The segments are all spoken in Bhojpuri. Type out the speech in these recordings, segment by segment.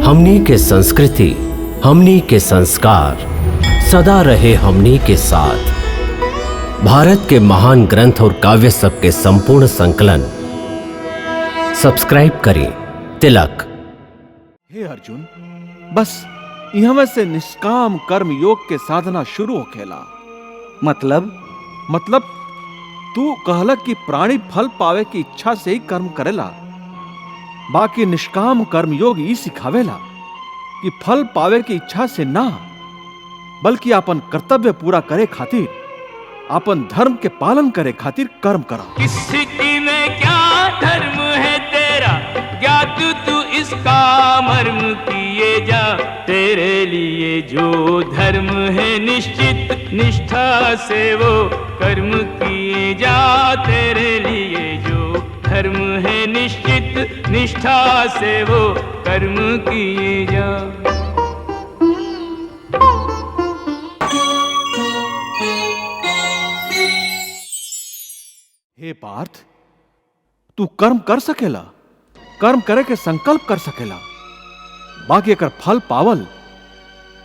हमनी के संस्कृति, हमनी के संस्कार सदा रहे हमनी के साथ। भारत के महान ग्रंथ और काव्य सब के संपूर्ण संकलन सब्सक्राइब करें तिलक। हे अर्जुन, बस यहाँ से निष्काम कर्म योग के साधना शुरू होखेला। मतलब तू कहलक कि प्राणी फल पावे की इच्छा से ही कर्म करेला, बाकी निष्काम कर्म योग ई सिखावेला कि फल पावे की इच्छा से ना, बल्कि अपन कर्तव्य पूरा करे खातिर, अपन धर्म के पालन करे खातिर कर्म करा। किसकी में क्या धर्म है तेरा, ज्ञात तू इसका मर्म किए जा। तेरे लिए जो धर्म है निश्चित निष्ठा से वो कर्म किए जा। तेरे लिए जो धर्म है निश्चित निष्ठा से वो कर्म किए जा। हे पार्थ, तू कर्म कर सकेला, कर्म करे के संकल्प कर सकेला, बाकी एकर फल पावल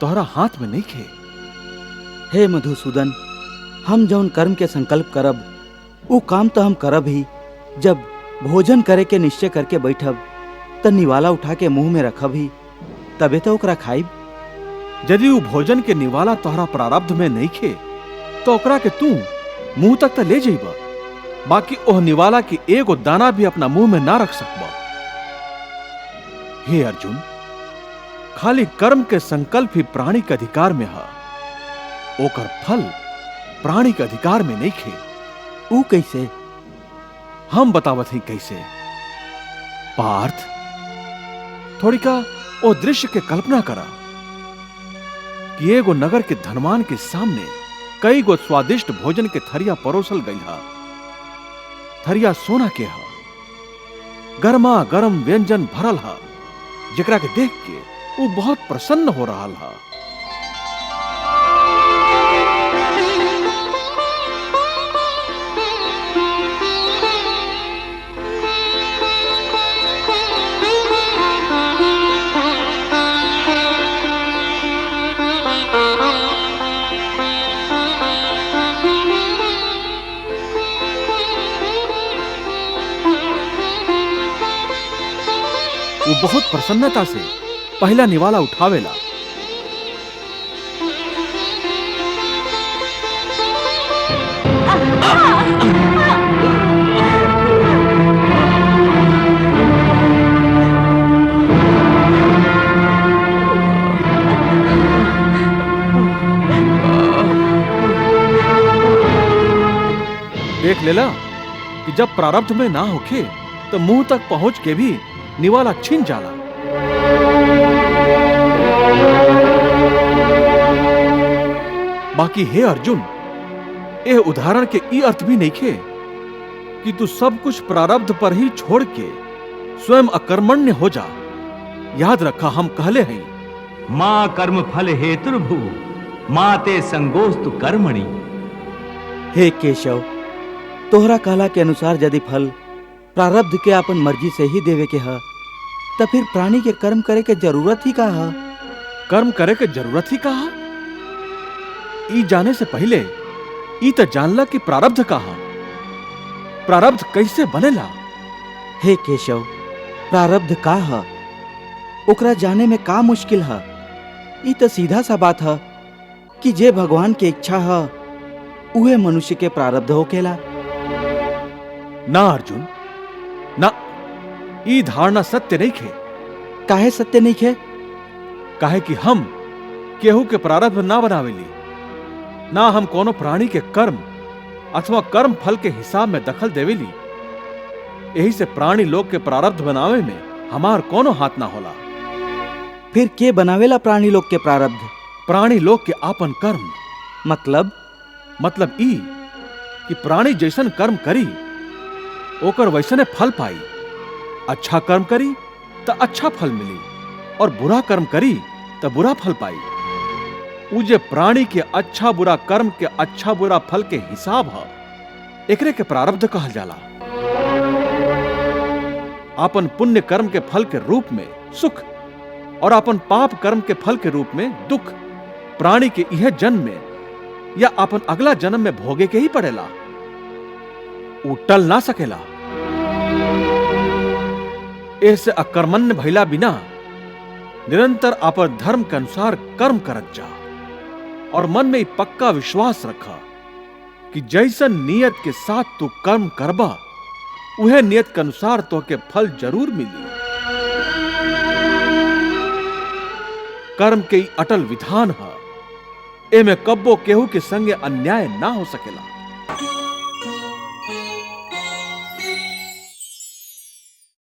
तोहरा हाथ में नहीं खे। हे मधुसूदन, हम जौन कर्म के संकल्प करब वो काम तो हम करब ही। जब भोजन करे के निश्चय करके बैठब त निवाला उठा के मुंह में रखब ही, तबे तो ओकरा खाइब। यदि वो भोजन के निवाला तोहरा प्रारब्ध में नहीं खे तो ओकरा के तू मुंह तक तो ले जाइबा, बाकी ओह निवाला की एगो दाना भी अपना मुंह में ना रख सकबा। हे अर्जुन, खाली कर्म के संकल्प ही प्राणी के अधिकार में है, ओकर फल प्राणी के अधिकार में नहीं खे। ऊ कैसे? हम बतावत ही कैसे। पार्थ, थोड़ी का ओ दृश्य के कल्पना करा कि एगो नगर के धनवान के सामने कई गो स्वादिष्ट भोजन के थरिया परोसल गई है। थरिया सोना के है, गर्मा गर्म व्यंजन भरल है, जेकरा के देख के वो बहुत प्रसन्न हो रहा है। वो बहुत प्रसन्नता से पहला निवाला उठावेला। देख लेला कि जब प्रारब्ध में ना होखे तो मुंह तक पहुंच के भी निवाला छिन जाला। बाकी हे अर्जुन, यह उदाहरण के ई अर्थ भी नहीं खे कि तू सब कुछ प्रारब्ध पर ही छोड़ के स्वयं अकर्मण्य हो जा। याद रखा, हम कहले हैं, मां कर्म फल हेतुर्भु माते संगोस्तु कर्मणि। हे केशव, तोहरा कहला के अनुसार यदि फल प्रारब्ध के अपन मर्जी से ही देवे के है, तो फिर प्राणी के कर्म करे के जरूरत ही का है? कर्म करे के जरूरत ही कहा? ई जाने से पहले ई तो जानला कि प्रारब्ध का है, प्रारब्ध कैसे बनेला। हे केशव, प्रारब्ध का है ओकरा जाने में का मुश्किल है? ई तो सीधा सा बात है कि जे भगवान के इच्छा है उहे मनुष्य के प्रारब्ध होकेला। ना अर्जुन ना, ई धारणा सत्य नहीं खे। काहे सत्य नहीं खे? काहे कि हम केहू के प्रारब्ध ना बनावेली, ना हम कोनो प्राणी के कर्म अथवा कर्म फल के हिसाब में दखल देवेली। यही से प्राणी लोग के प्रारब्ध बनावे में हमार कोनो हाथ ना होला। फिर के बनावेला प्राणी लोग के प्रारब्ध? प्राणी लोग के आपन कर्म। मतलब ई कि प्राणी जैसन कर्म करी ओकर वैसने फल पाई। अच्छा कर्म करी तो अच्छा फल मिली, और बुरा कर्म करी तो बुरा फल पाई। उ जे प्राणी के अच्छा बुरा कर्म के अच्छा बुरा फल के हिसाब है, एकरे के प्रारब्ध कहल जाला। आपन पुण्य कर्म के फल के रूप में सुख और अपन पाप कर्म के फल के रूप में दुख प्राणी के यह जन्म में या अपन अगला जन्म में भोगे के ही पड़ेला। उ टल ना सकेला। ऐसे अकर्मण्य भइला बिना निरंतर अपन धर्म के अनुसार कर्म करत जा और मन में पक्का विश्वास रखा कि जैसन नियत के साथ तू कर्म करबा उहे नियत के अनुसार तो के फल जरूर मिली। कर्म के अटल विधान है, एमे कब्बो केहू के संगे अन्याय ना हो सकेला।